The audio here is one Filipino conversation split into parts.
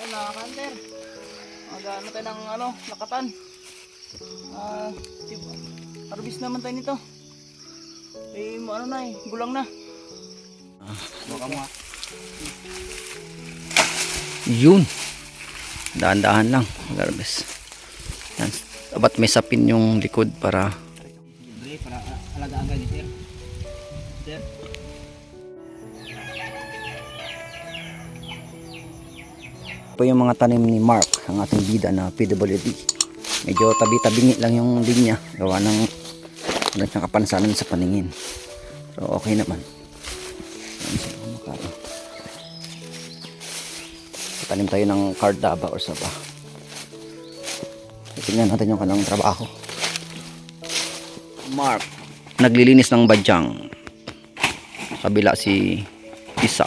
mga kanter. Mag-ano tayo ng lakatan. Harvest naman tayo nito. Gulang na. Baka mo. Yun. Dahan-dahan lang mag-harvest. Yan. Dapat may sapin yung likod para Alagaan kayo ni sir. Sir. po yung mga tanim ni Mark, ang ating bida na PWD. Medyo tabi-tabingi lang yung linya, gawa ng kapansanan sa paningin. So okay naman. Tanim tayo ng cardaba or saba. Tingnan natin yung kanilang trabaho. Mark naglilinis ng badyang. Kabila si Isa.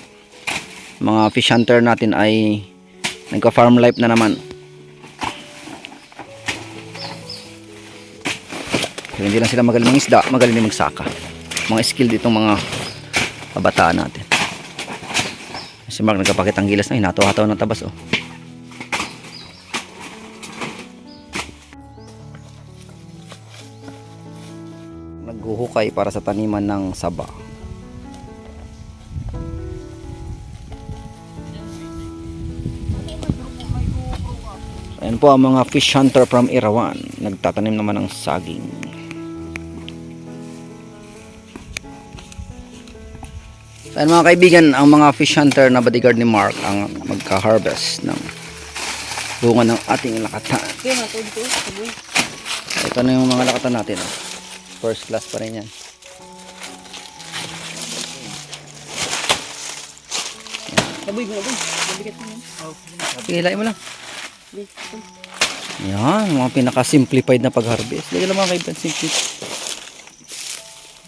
Mga fish hunter natin ay nagka-farm life na naman. So, hindi lang sila magaling ng isda, magaling din magsaka. Mga skill ditong mga kabataan natin. Si Mark nagkapakit ang gilas na hinataw-hataw ng tabas oh. Naghuhukay para sa taniman ng saba. Ayan po ang mga fish hunter from Irawan. Nagtatanim naman ng saging. Ayan mga kaibigan, ang mga fish hunter na bodyguard ni Mark ang magka-harvest ng bunga ng ating lakatan. Ito na yung mga lakatan natin. First class pa rin yan. Taboy mo lang. Mabigat mo yan. Sige, hilain mo lang. Yan, mga pinaka-simplified na pag-harvest. Lagi lang mga kaibigan, simple.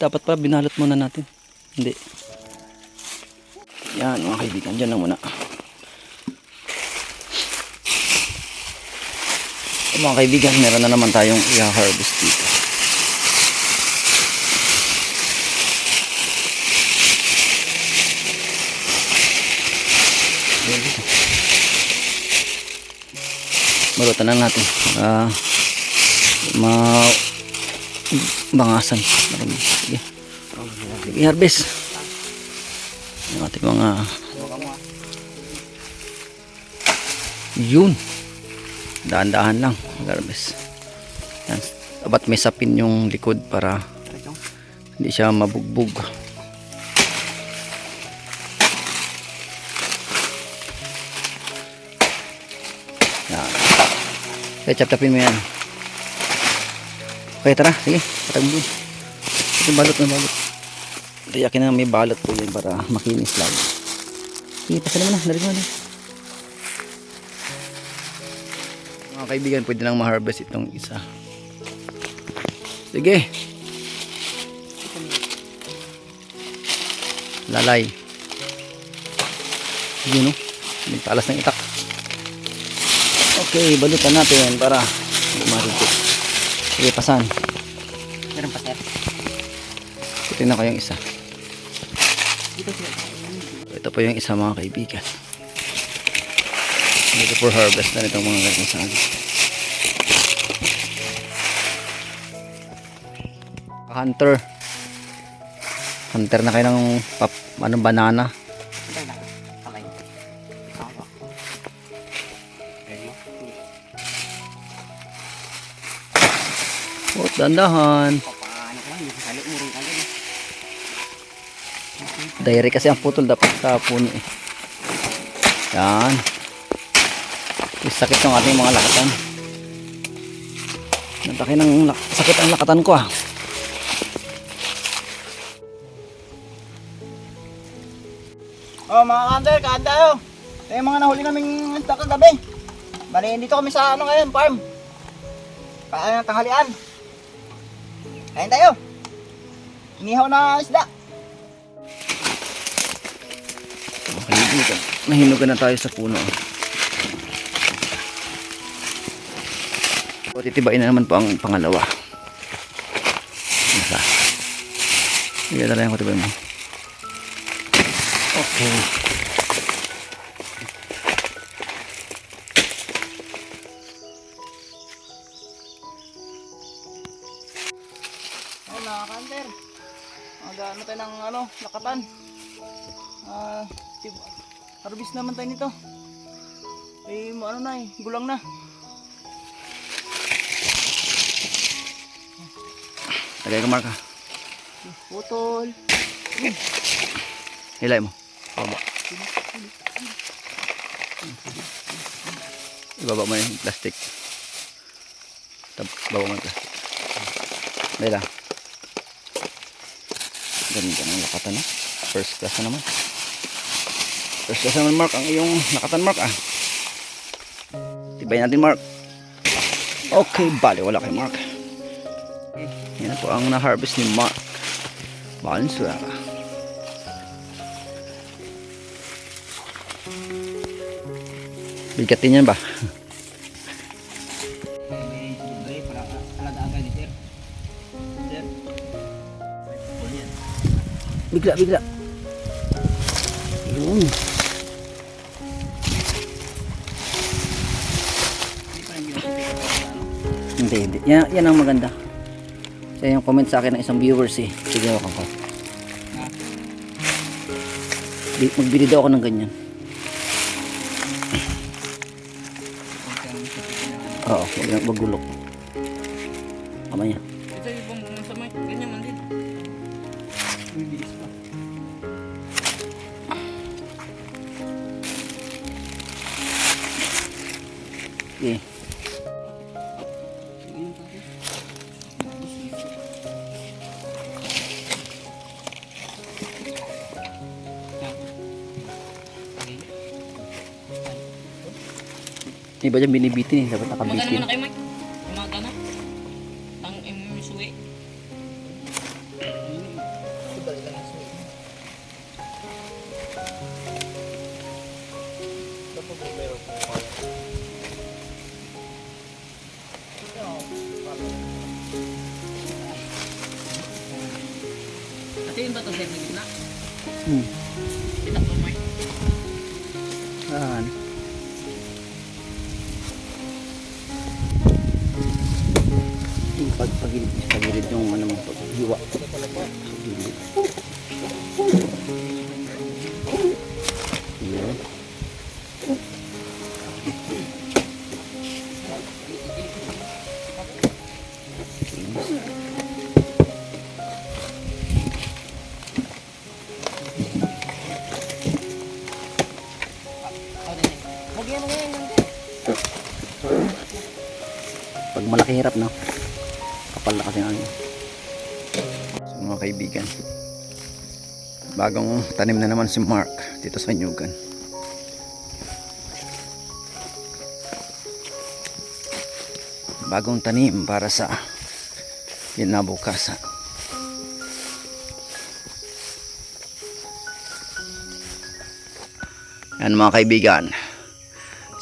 Dapat pa binalot muna natin. Hindi. Yan mga kaibigan, dyan lang muna. Mga kaibigan, meron na naman tayong i-harvest dito. Balutan na natin bangasan. Sige. Sige, harvest yung ating mga yun, dahan-dahan lang mag-harvest. Yan. Dapat may sapin yung likod para hindi siya mabugbog. Okay, chap-chapin mo yan. Okay, tara. Sige, patag mo. Ito balot na balot. Tiyakin na may balot po yun para makinis lang. Sige, pasala mo na. Darig mo na. Mga kaibigan, pwede nang ma-harvest itong isa. Sige. Lalay. Yun, no? Nagtalas ng itak. Okay, balutan natin para marikit. Sige, pasan. Meron pa sir. Tingnan ko yung isa. Ito po yung isa mga kaibigan. Ito for harvest na itong mga ganitong saging. Hunter. Hunter na kayo ng banana. Oh, dandahan. Dairy kasi ang putol dapat sa puno eh. Yan. Sakit ng ating mga lakatan. Nataki ng sakit ang lakatan ko ah. Oh mga kanter, kaan tayo. Ito yung mga nahuli naming kagabi. Bali, dito kami sa ngayon, farm. Kaya ng tanghalian. Kain tayo. Inihaw na isda. Okay, nahinugan na tayo sa puno. So, titibain na naman po ang pangalawa. Isa. Sige, talayan ko tibain mo. Okay. Mag-ano tayo ng lakatan. Harvest naman tayo nito. Gulang na. Lagay ka, Mark, ha? Putol. Hilay mo. Baba. Ibaba mo yung plastic. Baba mo yung plastic. Dahil lang. Ganda ng lakatan, ha? First class na naman. First class naman, Mark, ang iyong lakatan, Mark, ah. Tibay natin, Mark. Okay, bali, wala kay Mark. Yan po ang na-harvest ni Mark Valenzuela. Bigatin yan ba? Bigla. Yun. Hindi. Yan ang maganda. Kaya yung comment sa akin ng isang viewers eh. Sige ako ko. Magbili daw ako ng ganyan. Oo, magulok. Tama niya. Ito yung masama, ganyan man din. Bibilis pa. Okay. Iba dyan binibitin eh. Dapat Magana nakabitin. mo na kayo, Mike. Magana. Ang suwi. Ate yung bato sir, nagit na. Kita ko, Mike. Saan? Pagilid yung paghiwa. Pagilid. Yun. Pag malaki hirap, no? Kapal na kasi ang ano. So, mga kaibigan, bagong tanim na naman si Mark dito sa Nyugan. Bagong tanim para sa kinabukasan. Yan mga kaibigan,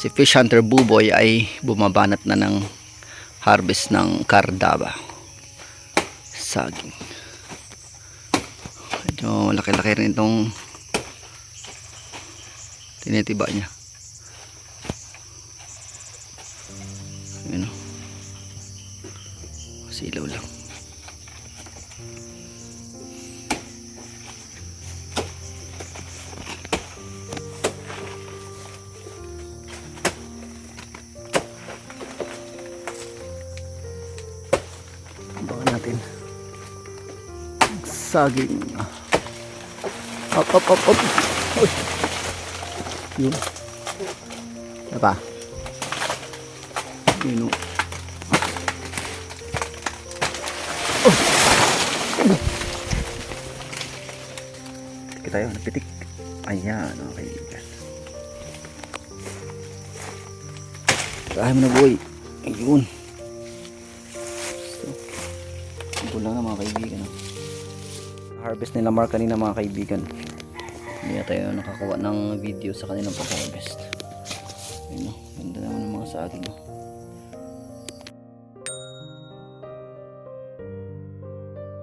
si Fish Hunter Buboy ay bumabanat na ng harvest ng kardaba, saging. Medyo laki-laki rin itong tinitiba niya. Yun o, silaw lang. Baka natin saging. Up. Uy. Yun. Ano pa? Yun o. Oh. Pitik tayo, napitik. Ayan, okay. Kaya mo na, boy. Ayun. Lang na mga kaibigan. Harvest nila Mark kanina mga kaibigan. Hindi na tayo nakakuha ng video sa kanilang pag-harvest. Ayun o, ganda naman ng mga saging.